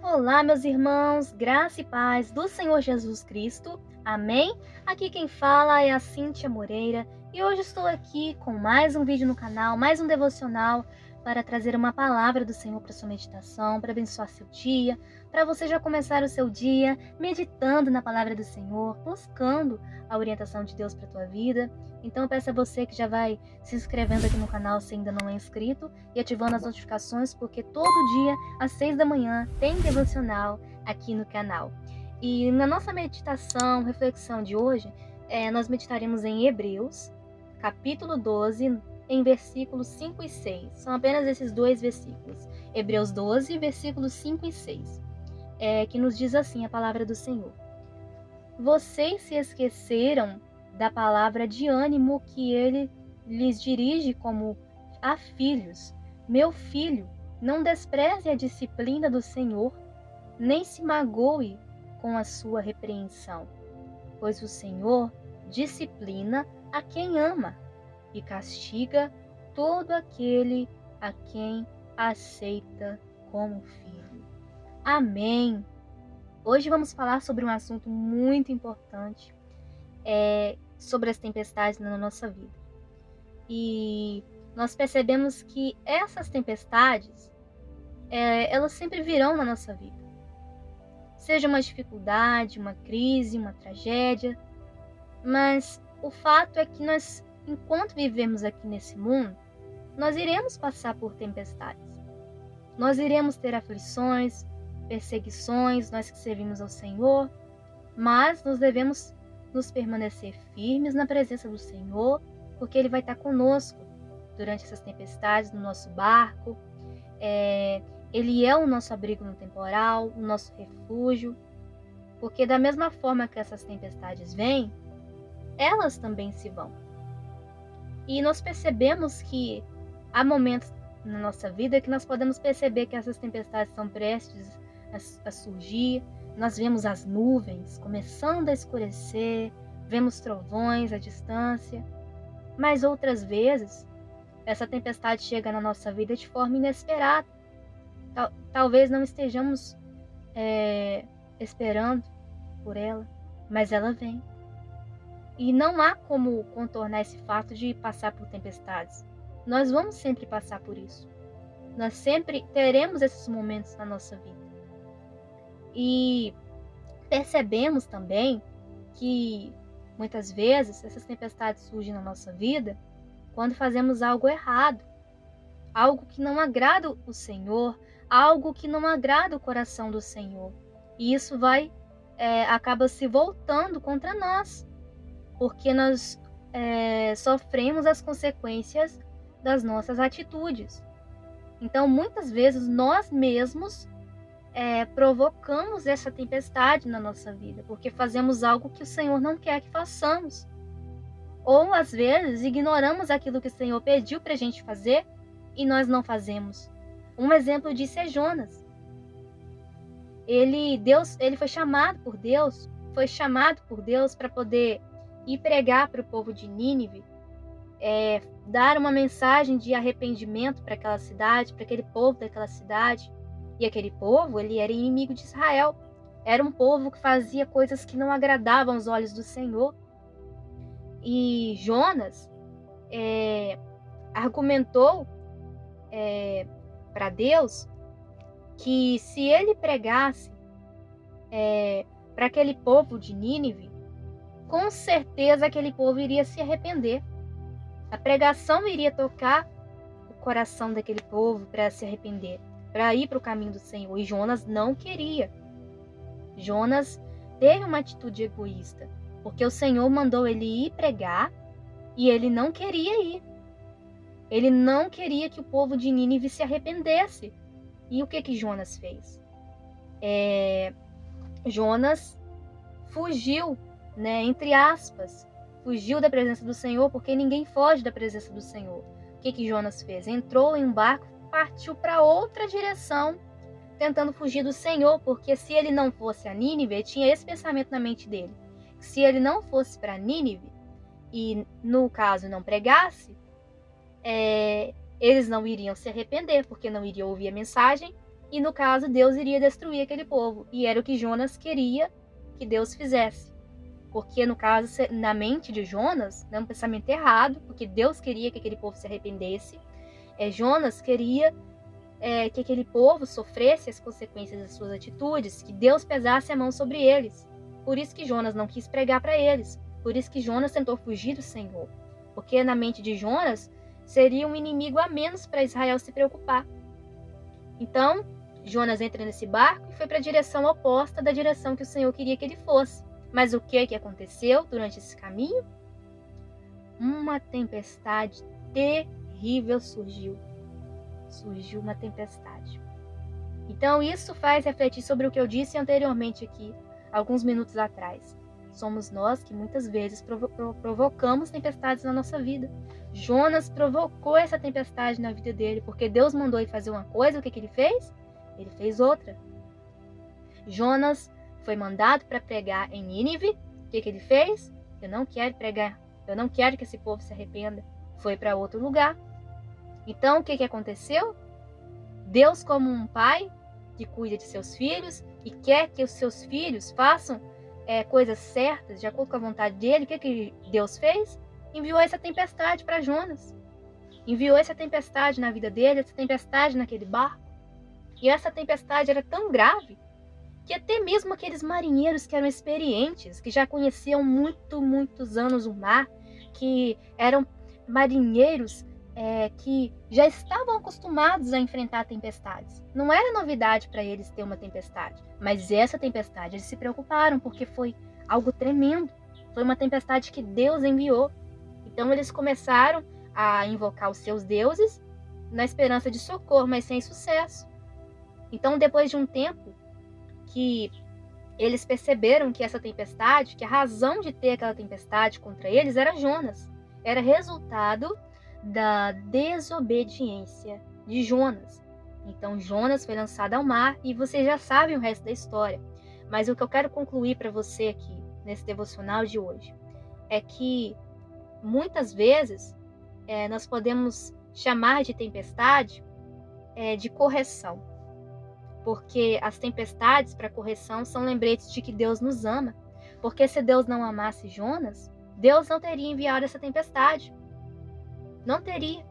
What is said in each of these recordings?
Olá, meus irmãos, graça e paz do Senhor Jesus Cristo. Amém? Aqui quem fala é a Cíntia Moreira e hoje estou aqui com mais um vídeo no canal, mais um devocional para trazer uma palavra do Senhor para sua meditação, para abençoar seu dia, para você já começar o seu dia meditando na palavra do Senhor, buscando a orientação de Deus para a tua vida. Então eu peço a você que já vai se inscrevendo aqui no canal se ainda não é inscrito e ativando as notificações, porque todo dia às 6 da manhã tem devocional aqui no canal. E na nossa meditação, reflexão de hoje, nós meditaremos em Hebreus, capítulo 12, em versículos 5 e 6. São apenas esses dois versículos. Hebreus 12, versículos 5 e 6, que nos diz assim a palavra do Senhor. Vocês se esqueceram da palavra de ânimo que ele lhes dirige como a filhos. Meu filho, não despreze a disciplina do Senhor, nem se magoe com a sua repreensão, pois o Senhor disciplina a quem ama e castiga todo aquele a quem aceita como filho. Amém. Hoje vamos falar sobre um assunto muito importante, sobre as tempestades na nossa vida. E nós percebemos que essas tempestades, elas sempre virão na nossa vida. Seja uma dificuldade, uma crise, uma tragédia, mas o fato é que nós, enquanto vivemos aqui nesse mundo, nós iremos passar por tempestades. Nós iremos ter aflições, perseguições, nós que servimos ao Senhor, mas nós devemos nos permanecer firmes na presença do Senhor, porque Ele vai estar conosco durante essas tempestades, no nosso barco. Ele é o nosso abrigo no temporal, o nosso refúgio, porque da mesma forma que essas tempestades vêm, elas também se vão. E nós percebemos que há momentos na nossa vida que nós podemos perceber que essas tempestades estão prestes a surgir. Nós vemos as nuvens começando a escurecer, vemos trovões à distância, mas outras vezes essa tempestade chega na nossa vida de forma inesperada. Talvez não estejamos esperando por ela, mas ela vem. E não há como contornar esse fato de passar por tempestades. Nós vamos sempre passar por isso. Nós sempre teremos esses momentos na nossa vida. E percebemos também que muitas vezes essas tempestades surgem na nossa vida quando fazemos algo errado, algo que não agrada o Senhor, algo que não agrada o coração do Senhor. E isso acaba se voltando contra nós, porque nós sofremos as consequências das nossas atitudes. Então, muitas vezes, nós mesmos provocamos essa tempestade na nossa vida, porque fazemos algo que o Senhor não quer que façamos. Ou, às vezes, ignoramos aquilo que o Senhor pediu para a gente fazer e nós não fazemos. Um exemplo disso é Jonas. Ele foi chamado por Deus para poder ir pregar para o povo de Nínive, dar uma mensagem de arrependimento para aquela cidade, para aquele povo daquela cidade. E aquele povo, ele era inimigo de Israel. Era um povo que fazia coisas que não agradavam aos olhos do Senhor. E Jonas argumentou para Deus que se ele pregasse para aquele povo de Nínive, com certeza aquele povo iria se arrepender. A pregação iria tocar o coração daquele povo para se arrepender, para ir para o caminho do Senhor. E Jonas não queria. Jonas teve uma atitude egoísta, porque o Senhor mandou ele ir pregar e ele não queria ir. Ele não queria que o povo de Nínive se arrependesse. E o que Jonas fez? Jonas fugiu, entre aspas, fugiu da presença do Senhor, porque ninguém foge da presença do Senhor. O que Jonas fez? Entrou em um barco, partiu para outra direção, tentando fugir do Senhor, porque se ele não fosse a Nínive, tinha esse pensamento na mente dele. Se ele não fosse para Nínive, e no caso não pregasse, eles não iriam se arrepender, porque não iriam ouvir a mensagem, e no caso Deus iria destruir aquele povo, e era o que Jonas queria que Deus fizesse. Porque no caso, na mente de Jonas, um pensamento errado, porque Deus queria que aquele povo se arrependesse. Jonas queria que aquele povo sofresse as consequências das suas atitudes, que Deus pesasse a mão sobre eles. Por isso que Jonas não quis pregar para eles. Por isso que Jonas tentou fugir do Senhor. Porque na mente de Jonas seria um inimigo a menos para Israel se preocupar. Então, Jonas entra nesse barco e foi para a direção oposta da direção que o Senhor queria que ele fosse. Mas o que aconteceu durante esse caminho? Uma tempestade terrível surgiu. Surgiu uma tempestade. Então isso faz refletir sobre o que eu disse anteriormente aqui, alguns minutos atrás. Somos nós que muitas vezes provocamos tempestades na nossa vida. Jonas provocou essa tempestade na vida dele, porque Deus mandou ele fazer uma coisa, o que ele fez? Ele fez outra. Jonas foi mandado para pregar em Nínive. O que ele fez? Eu não quero pregar. Eu não quero que esse povo se arrependa. Foi para outro lugar. Então, o que aconteceu? Deus, como um pai que cuida de seus filhos e quer que os seus filhos façam coisas certas, de acordo com a vontade dele, o que Deus fez? Enviou essa tempestade para Jonas. Enviou essa tempestade na vida dele, essa tempestade naquele barco. E essa tempestade era tão grave que até mesmo aqueles marinheiros que eram experientes, que já conheciam muitos anos o mar, que eram marinheiros que já estavam acostumados a enfrentar tempestades. Não era novidade para eles ter uma tempestade, mas essa tempestade eles se preocuparam porque foi algo tremendo. Foi uma tempestade que Deus enviou. Então eles começaram a invocar os seus deuses na esperança de socorro, mas sem sucesso. Então, depois de um tempo que eles perceberam que essa tempestade, que a razão de ter aquela tempestade contra eles era Jonas. Era resultado da desobediência de Jonas. Então Jonas foi lançado ao mar e vocês já sabem o resto da história. Mas o que eu quero concluir para você aqui, nesse devocional de hoje, é que muitas vezes nós podemos chamar de tempestade de correção. Porque as tempestades para correção são lembretes de que Deus nos ama. Porque se Deus não amasse Jonas, Deus não teria enviado essa tempestade. Não teria.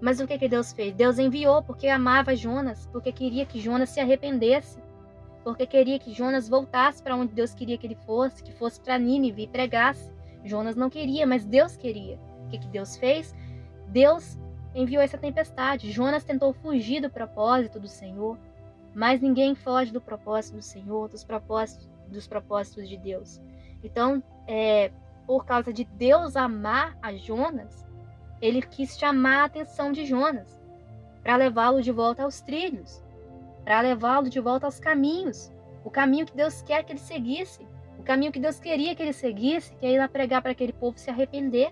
Mas o que Deus fez? Deus enviou porque amava Jonas, porque queria que Jonas se arrependesse, porque queria que Jonas voltasse para onde Deus queria que ele fosse, que fosse para Nínive e pregasse. Jonas não queria, mas Deus queria. O que Deus fez? Deus enviou essa tempestade. Jonas tentou fugir do propósito do Senhor, mas ninguém foge do propósito do Senhor, dos propósitos de Deus. Então, por causa de Deus amar a Jonas, ele quis chamar a atenção de Jonas para levá-lo de volta aos trilhos, para levá-lo de volta aos caminhos, o caminho que Deus quer que ele seguisse, o caminho que Deus queria que ele seguisse, que é ir lá pregar para aquele povo se arrepender,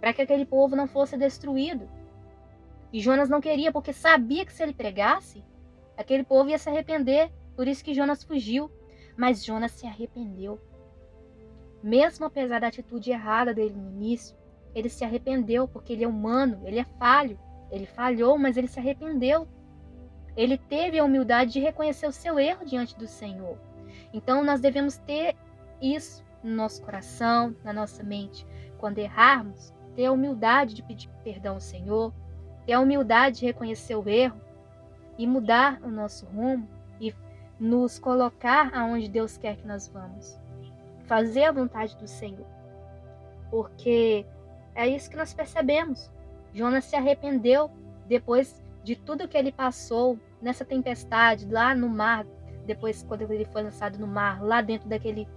para que aquele povo não fosse destruído. E Jonas não queria, porque sabia que se ele pregasse, aquele povo ia se arrepender, por isso que Jonas fugiu. Mas Jonas se arrependeu. Mesmo apesar da atitude errada dele no início, ele se arrependeu, porque ele é humano, ele é falho. Ele falhou, mas ele se arrependeu. Ele teve a humildade de reconhecer o seu erro diante do Senhor. Então nós devemos ter isso no nosso coração, na nossa mente. Quando errarmos, ter a humildade de pedir perdão ao Senhor, ter a humildade de reconhecer o erro e mudar o nosso rumo e nos colocar aonde Deus quer que nós vamos. Fazer a vontade do Senhor. Porque é isso que nós percebemos. Jonas se arrependeu depois de tudo que ele passou nessa tempestade, lá no mar, depois quando ele foi lançado no mar, lá dentro daquele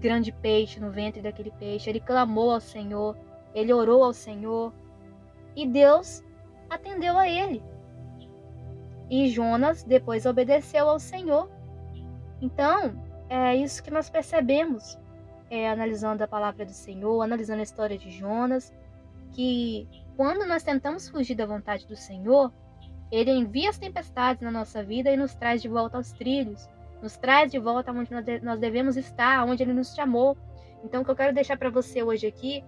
grande peixe, no ventre daquele peixe. Ele clamou ao Senhor, ele orou ao Senhor e Deus atendeu a ele. E Jonas depois obedeceu ao Senhor. Então, é isso que nós percebemos, analisando a palavra do Senhor, analisando a história de Jonas, que quando nós tentamos fugir da vontade do Senhor, Ele envia as tempestades na nossa vida e nos traz de volta aos trilhos, nos traz de volta onde nós devemos estar, onde Ele nos chamou. Então, o que eu quero deixar para você hoje aqui,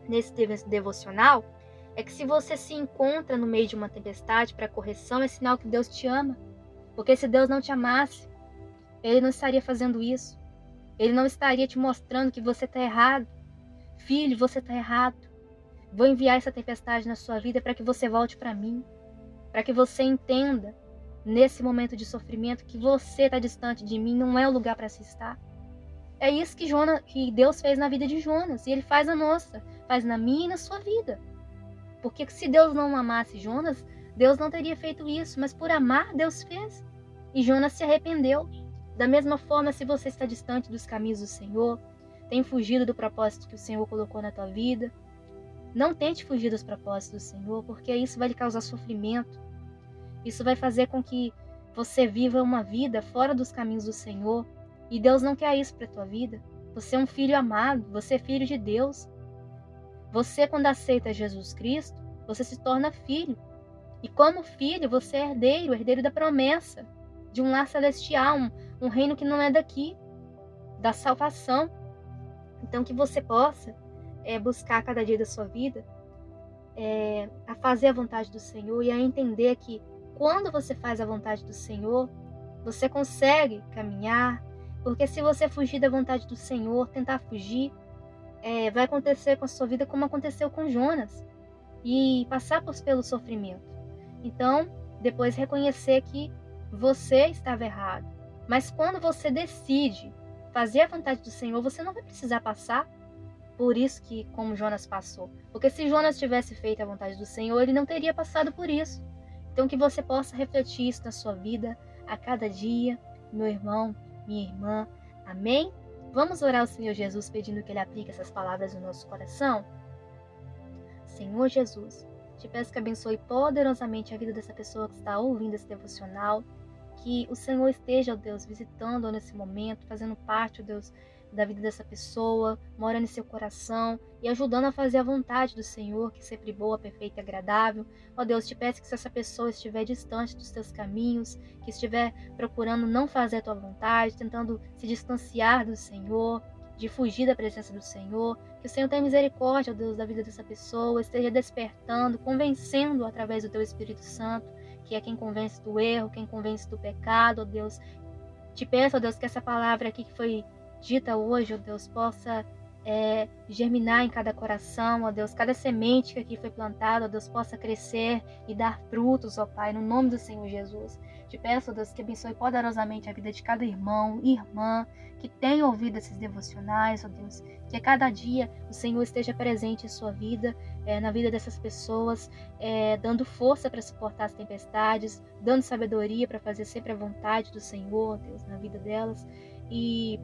nesse devocional, é que se você se encontra no meio de uma tempestade para correção, é sinal que Deus te ama. Porque se Deus não te amasse, Ele não estaria fazendo isso. Ele não estaria te mostrando que você está errado. Filho, você está errado. Vou enviar essa tempestade na sua vida para que você volte para mim. Para que você entenda, nesse momento de sofrimento, que você está distante de mim, não é o lugar para se estar. É isso que Deus fez na vida de Jonas. E Ele faz a nossa. Faz na minha e na sua vida. Porque se Deus não amasse Jonas, Deus não teria feito isso. Mas por amar, Deus fez. E Jonas se arrependeu. Da mesma forma, se você está distante dos caminhos do Senhor, tem fugido do propósito que o Senhor colocou na tua vida, não tente fugir dos propósitos do Senhor, porque isso vai lhe causar sofrimento. Isso vai fazer com que você viva uma vida fora dos caminhos do Senhor. E Deus não quer isso para a tua vida. Você é um filho amado, você é filho de Deus. Você, quando aceita Jesus Cristo, você se torna filho. E como filho, você é herdeiro da promessa de um lar celestial, um reino que não é daqui, da salvação. Então que você possa buscar cada dia da sua vida a fazer a vontade do Senhor e a entender que quando você faz a vontade do Senhor, você consegue caminhar, porque se você fugir da vontade do Senhor, tentar fugir, vai acontecer com a sua vida como aconteceu com Jonas, e passar pelo sofrimento. Então, depois reconhecer que você estava errado. Mas quando você decide fazer a vontade do Senhor, você não vai precisar passar por isso que como Jonas passou. Porque se Jonas tivesse feito a vontade do Senhor, ele não teria passado por isso. Então que você possa refletir isso na sua vida a cada dia, meu irmão, minha irmã. Amém? Vamos orar ao Senhor Jesus pedindo que Ele aplique essas palavras no nosso coração? Senhor Jesus, te peço que abençoe poderosamente a vida dessa pessoa que está ouvindo esse devocional. Que o Senhor esteja, ó Deus, visitando nesse momento, fazendo parte, ó Deus, da vida dessa pessoa, morando em seu coração e ajudando a fazer a vontade do Senhor, que é sempre boa, perfeita e agradável. Ó Deus, te peço que se essa pessoa estiver distante dos teus caminhos, que estiver procurando não fazer a tua vontade, tentando se distanciar do Senhor, de fugir da presença do Senhor, que o Senhor tenha misericórdia, ó Deus, da vida dessa pessoa, esteja despertando, convencendo através do teu Espírito Santo, que é quem convence do erro, quem convence do pecado, ó Deus. Te peço, ó Deus, que essa palavra aqui que foi dita hoje, ó Deus, possa germinar em cada coração, ó Deus, cada semente que aqui foi plantada, ó Deus, possa crescer e dar frutos, ó Pai, no nome do Senhor Jesus. Te peço, ó Deus, que abençoe poderosamente a vida de cada irmão e irmã que tem ouvido esses devocionais, ó Deus, que a cada dia o Senhor esteja presente em sua vida, na vida dessas pessoas, dando força para suportar as tempestades, dando sabedoria para fazer sempre a vontade do Senhor, ó Deus, na vida delas. E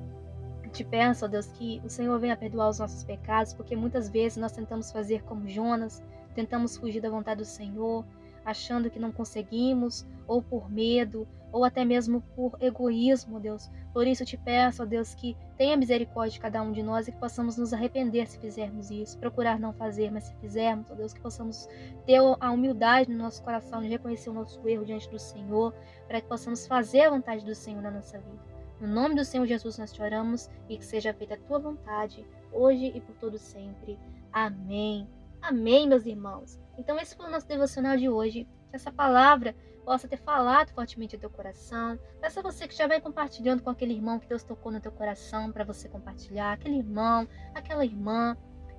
te peço, ó Deus, que o Senhor venha perdoar os nossos pecados, porque muitas vezes nós tentamos fazer como Jonas, tentamos fugir da vontade do Senhor, achando que não conseguimos, ou por medo, ou até mesmo por egoísmo, ó Deus. Por isso te peço, ó Deus, que tenha misericórdia de cada um de nós e que possamos nos arrepender se fizermos isso, procurar não fazer, mas se fizermos, ó Deus, que possamos ter a humildade no nosso coração de reconhecer o nosso erro diante do Senhor, para que possamos fazer a vontade do Senhor na nossa vida. No nome do Senhor Jesus nós te oramos e que seja feita a tua vontade, hoje e por todo sempre. Amém. Amém, meus irmãos. Então esse foi o nosso devocional de hoje. Que essa palavra possa ter falado fortemente ao teu coração. Peça você que já vai compartilhando com aquele irmão que Deus tocou no teu coração para você compartilhar. Aquele irmão, aquela irmã.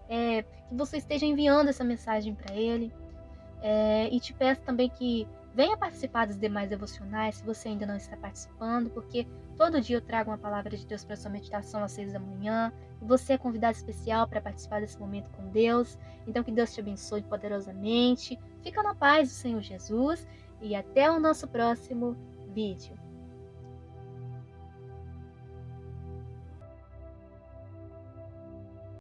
Que você esteja enviando essa mensagem para ele. E te peço também que venha participar dos demais devocionais, se você ainda não está participando, porque todo dia eu trago uma palavra de Deus para sua meditação às 6 da manhã, e você é convidado especial para participar desse momento com Deus. Então que Deus te abençoe poderosamente. Fica na paz do Senhor Jesus e até o nosso próximo vídeo.